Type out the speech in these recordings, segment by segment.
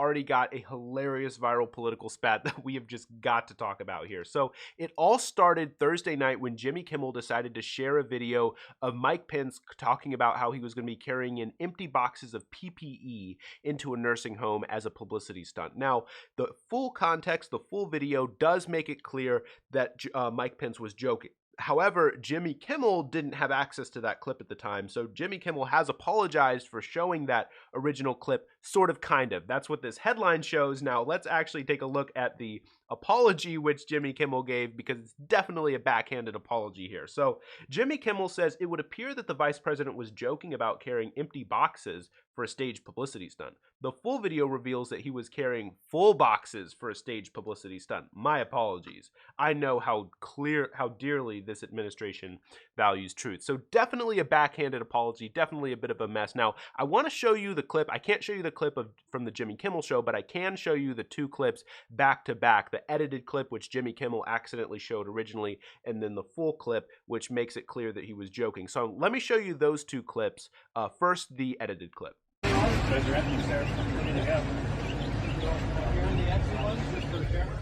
already got a hilarious viral political spat that we have just got to talk about here. So it all started Thursday night when Jimmy Kimmel decided to share a video of Mike Pence talking about how he was going to be carrying in empty boxes of PPE into a nursing home as a publicity stunt. Now, the full context, the full video does make it clear that Mike Pence was joking. However, Jimmy Kimmel didn't have access to that clip at the time, so Jimmy Kimmel has apologized for showing that original clip, sort of, kind of. That's what this headline shows. Now, let's actually take a look at the apology which Jimmy Kimmel gave, because it's definitely a backhanded apology here. So, Jimmy Kimmel says it would appear that the vice president was joking about carrying empty boxes for a staged publicity stunt. The full video reveals that he was carrying full boxes for a staged publicity stunt. My apologies. I know how dearly this administration values truth. So definitely a backhanded apology, definitely a bit of a mess. Now, I want to show you the clip. I can't show you the clip from the Jimmy Kimmel show, but I can show you the two clips back to back. The edited clip, which Jimmy Kimmel accidentally showed originally, and then the full clip, which makes it clear that he was joking. So let me show you those two clips. First, the edited clip. Raise your hand, sir. Ready to go. You're on the exit one, just for the camera?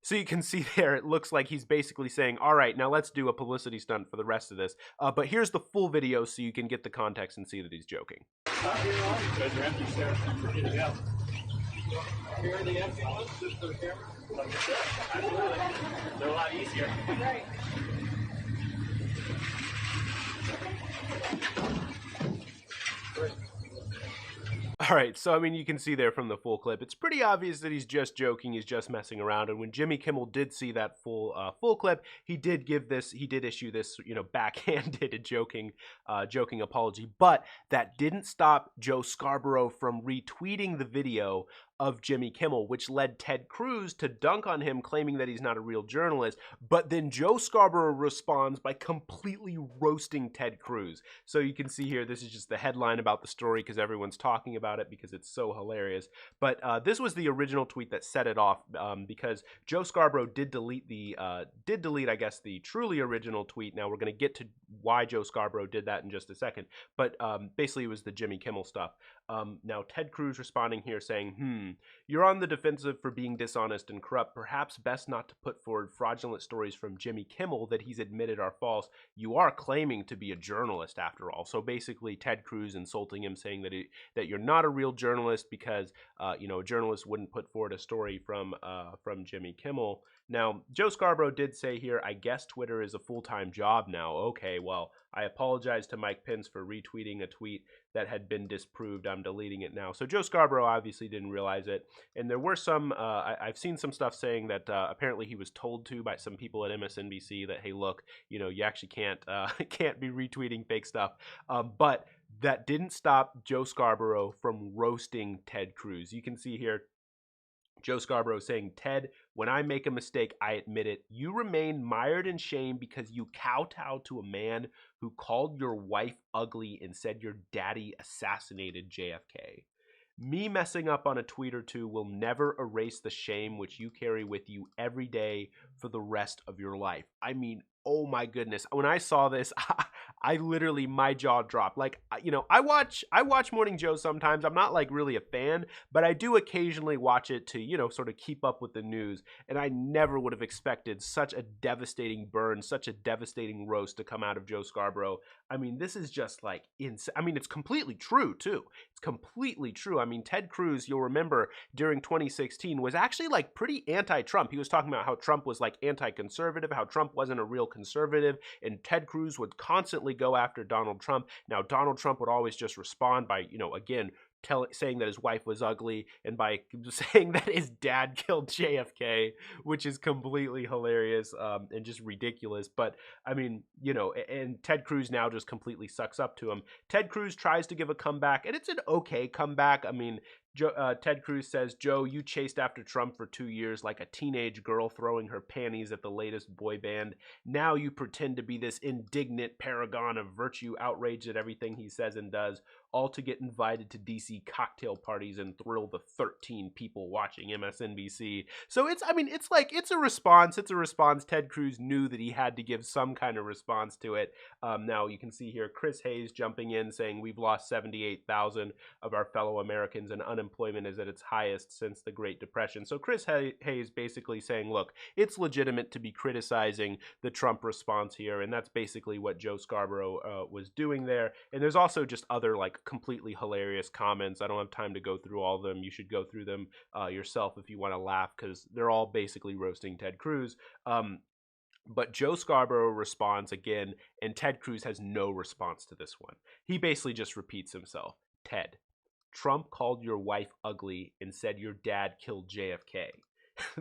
So you can see there, it looks like he's basically saying, all right, now let's do a publicity stunt for the rest of this. But here's the full video so you can get the context and see that he's joking. Raise your hand, sir. Ready to go. You're on the exit one, just for the camera? Absolutely. They're a lot easier. Right. All right, so I mean, you can see there from the full clip, it's pretty obvious that he's just joking, he's just messing around. And when Jimmy Kimmel did see that full clip, he did issue this, backhanded joking apology. But that didn't stop Joe Scarborough from retweeting the video of Jimmy Kimmel, which led Ted Cruz to dunk on him, claiming that he's not a real journalist. But then Joe Scarborough responds by completely roasting Ted Cruz. So you can see here, this is just the headline about the story because everyone's talking about it because it's so hilarious. But this was the original tweet that set it off, because Joe Scarborough did delete, I guess, the truly original tweet. Now we're going to get to why Joe Scarborough did that in just a second. But basically it was the Jimmy Kimmel stuff. Now Ted Cruz responding here saying, you're on the defensive for being dishonest and corrupt. Perhaps best not to put forward fraudulent stories from Jimmy Kimmel that he's admitted are false. You are claiming to be a journalist after all. So basically Ted Cruz insulting him, saying that you're not a real journalist because a journalist wouldn't put forward a story from Jimmy Kimmel. Now, Joe Scarborough did say here, I guess Twitter is a full-time job now. Okay, well, I apologize to Mike Pence for retweeting a tweet that had been disproved. I'm deleting it now. So Joe Scarborough obviously didn't realize it. And there were some, I've seen some stuff saying that apparently he was told to by some people at MSNBC that, hey, look, you actually can't be retweeting fake stuff. But that didn't stop Joe Scarborough from roasting Ted Cruz. You can see here, Joe Scarborough saying, Ted, when I make a mistake, I admit it. You remain mired in shame because you kowtow to a man who called your wife ugly and said your daddy assassinated JFK. Me messing up on a tweet or two will never erase the shame which you carry with you every day for the rest of your life. I mean, oh my goodness. When I saw this, I literally, my jaw dropped. Like, I watch Morning Joe sometimes. I'm not like really a fan, but I do occasionally watch it to, sort of keep up with the news. And I never would have expected such a devastating burn, such a devastating roast to come out of Joe Scarborough. I mean, this is just like insane. I mean, it's completely true too. It's completely true. I mean, Ted Cruz, you'll remember during 2016 was actually like pretty anti-Trump. He was talking about how Trump was like anti-conservative, how Trump wasn't a real conservative, and Ted Cruz would constantly go after Donald Trump. Now, Donald Trump would always just respond by, again, saying that his wife was ugly and by saying that his dad killed JFK, which is completely hilarious and just ridiculous. But I mean, and Ted Cruz now just completely sucks up to him. Ted Cruz tries to give a comeback, and it's an okay comeback. I mean, Ted Cruz says, Joe, you chased after Trump for 2 years like a teenage girl throwing her panties at the latest boy band. Now you pretend to be this indignant paragon of virtue, outraged at everything he says and does, all to get invited to DC cocktail parties and thrill the 13 people watching MSNBC. So it's a response. It's a response. Ted Cruz knew that he had to give some kind of response to it. Now you can see here Chris Hayes jumping in saying we've lost 78,000 of our fellow Americans and unemployment is at its highest since the Great Depression. So Chris Hayes basically saying, look, it's legitimate to be criticizing the Trump response here, and that's basically what Joe Scarborough was doing there. And there's also just other like completely hilarious comments. I don't have time to go through all of them. You should go through them yourself if you want to laugh, because they're all basically roasting Ted Cruz. But Joe Scarborough responds again, and Ted Cruz has no response to this one. He basically just repeats himself. Ted, Trump called your wife ugly and said your dad killed JFK.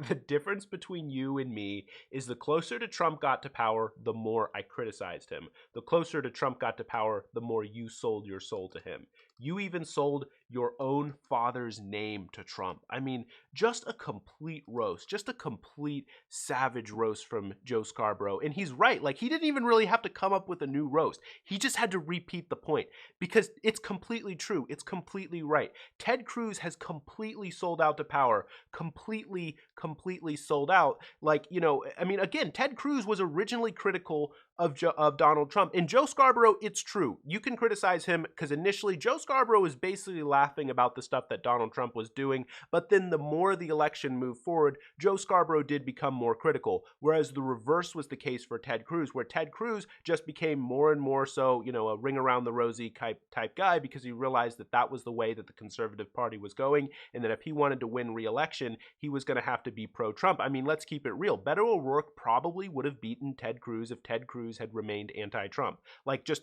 The difference between you and me is the closer to Trump got to power, the more I criticized him. The closer to Trump got to power, the more you sold your soul to him. You even sold your own father's name to Trump. I mean, just a complete roast, just a complete savage roast from Joe Scarborough. And he's right. Like, he didn't even really have to come up with a new roast. He just had to repeat the point because it's completely true. It's completely right. Ted Cruz has completely sold out to power, completely sold out. Like, you know, I mean, again, Ted Cruz was originally critical of Donald Trump. And Joe Scarborough, it's true. You can criticize him because initially Joe Scarborough was basically laughing about the stuff that Donald Trump was doing. But then the more the election moved forward, Joe Scarborough did become more critical. Whereas the reverse was the case for Ted Cruz, where Ted Cruz just became more and more so, you know, a ring around the rosy type guy, because he realized that that was the way that the Conservative Party was going. And that if he wanted to win re-election, he was going to have to be pro-Trump. I mean, let's keep it real. Beto O'Rourke probably would have beaten Ted Cruz if Ted Cruz had remained anti-Trump. Like, just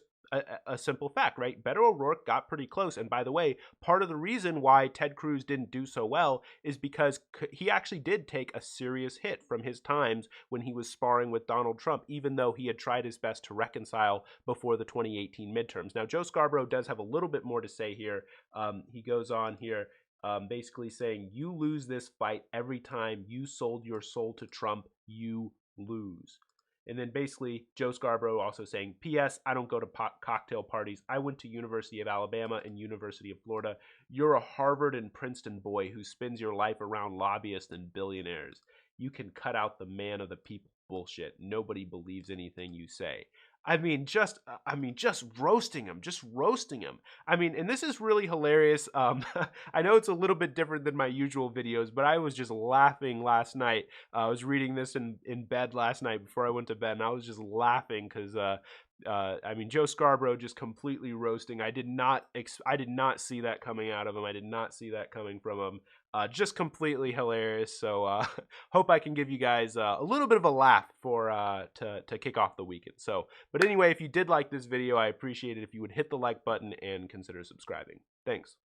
a simple fact, right? Beto O'Rourke got pretty close. And by the way, part of the reason why Ted Cruz didn't do so well is because he actually did take a serious hit from his times when he was sparring with Donald Trump, even though he had tried his best to reconcile before the 2018 midterms. Now, Joe Scarborough does have a little bit more to say here. He goes on here, basically saying, you lose this fight every time you sold your soul to Trump, you lose. And then basically Joe Scarborough also saying, P.S. I don't go to cocktail parties. I went to University of Alabama and University of Florida. You're a Harvard and Princeton boy who spends your life around lobbyists and billionaires. You can cut out the man of the people bullshit. Nobody believes anything you say. I mean, just roasting him, I mean, and this is really hilarious. I know it's a little bit different than my usual videos, but I was just laughing last night. I was reading this in bed last night before I went to bed, and I was just laughing because, I mean, Joe Scarborough just completely roasting. I did not see that coming out of him. I did not see that coming from him. Just completely hilarious. So hope I can give you guys a little bit of a laugh for to kick off the weekend. So, but anyway, if you did like this video, I appreciate it if you would hit the like button and consider subscribing. Thanks.